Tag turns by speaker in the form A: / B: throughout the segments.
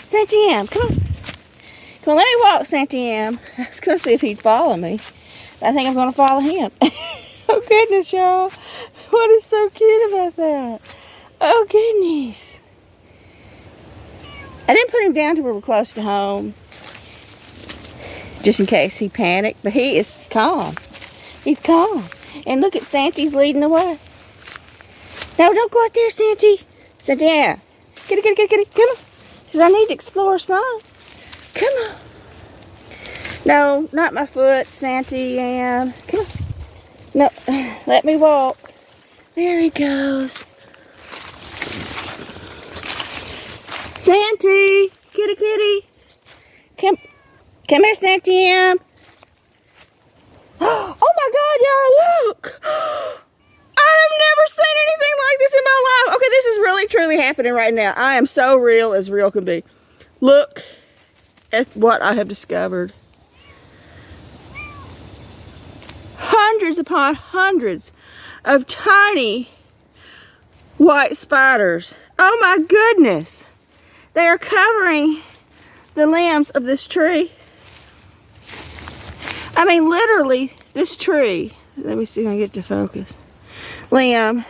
A: Santiam, come on. Come on, let me walk, Santiam. I was going to see if he'd follow me. I think I'm going to follow him. Oh, goodness, y'all. What is so cute about that? Oh, goodness. I didn't put him down till we were close to home, just in case he panicked, but he is calm. He's calm. And look at Santy's leading the way. No, don't go out there, Santy. Santy, yeah. Get it. Come on. He says, I need to explore some. Come on. No, not my foot, Santy. Come on. No, let me walk. There he goes. Santy, kitty. Come here, Santy. Oh my God, y'all, look. I have never seen anything like this in my life. Okay, this is really, truly happening right now. I am so real as real can be. Look at what I have discovered. Hundreds upon hundreds of tiny white spiders. Oh my goodness. They are covering the limbs of this tree. I mean, literally, this tree. Let me see if I can get to focus. Limb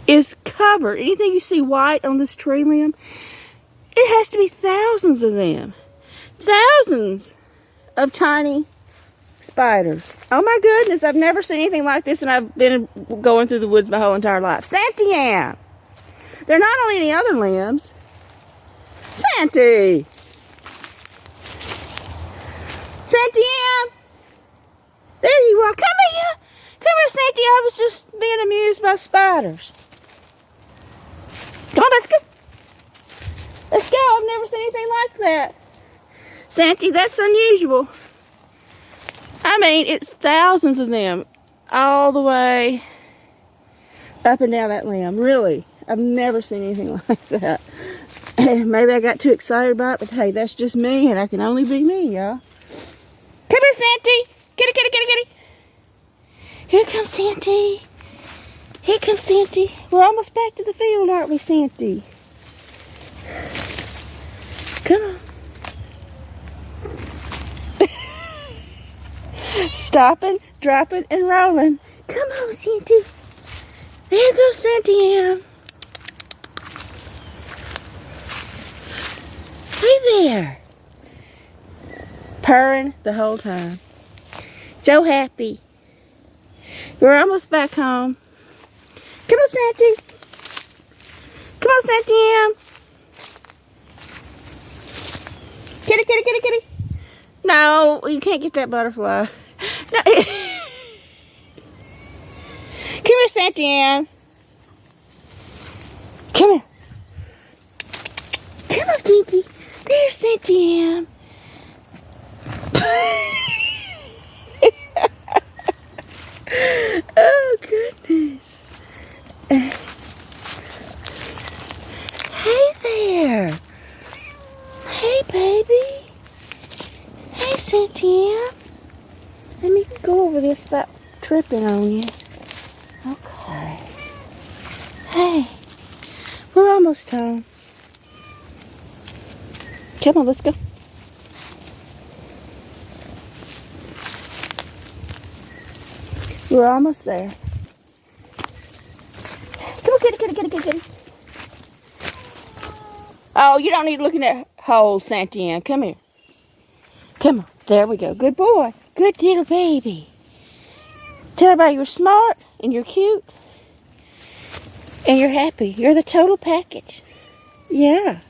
A: is covered. Anything you see white on this tree limb, it has to be thousands of them. Thousands of tiny spiders. Oh my goodness, I've never seen anything like this, and I've been going through the woods my whole entire life. Santiam! They're not on any other limbs. Santy! Santiam! There you are. Come here. Come here, Santy. I was just being amused by spiders. Come on, let's go. Let's go. I've never seen anything like that. Santy, that's unusual. I mean, it's thousands of them all the way up and down that limb. Really. I've never seen anything like that. Maybe I got too excited about it, but hey, that's just me, and I can only be me, y'all. Come here, Santy. Kitty. Here comes Santy. Here comes Santy. We're almost back to the field, aren't we, Santy? Come on. Stopping, dropping, and rolling. Come on, Santy. There goes Santy. Hey there. Purring the whole time. So happy. We're almost back home. Come on, Santy. Come on, Santy. Kitty. No, you can't get that butterfly. No. Come here, Santy. Come here. Come on, Tinky. There's Santy. Oh, goodness. Hey there. Hey, baby. Hey, Santiam. Let me go over this without tripping on you. Okay. Hey. We're almost home. Come on, let's go. We're almost there. Come on, kitty. Oh, you don't need to look in that hole, Santiam. Come here. Come on. There we go. Good boy. Good little baby. Tell everybody you're smart and you're cute and you're happy. You're the total package. Yeah.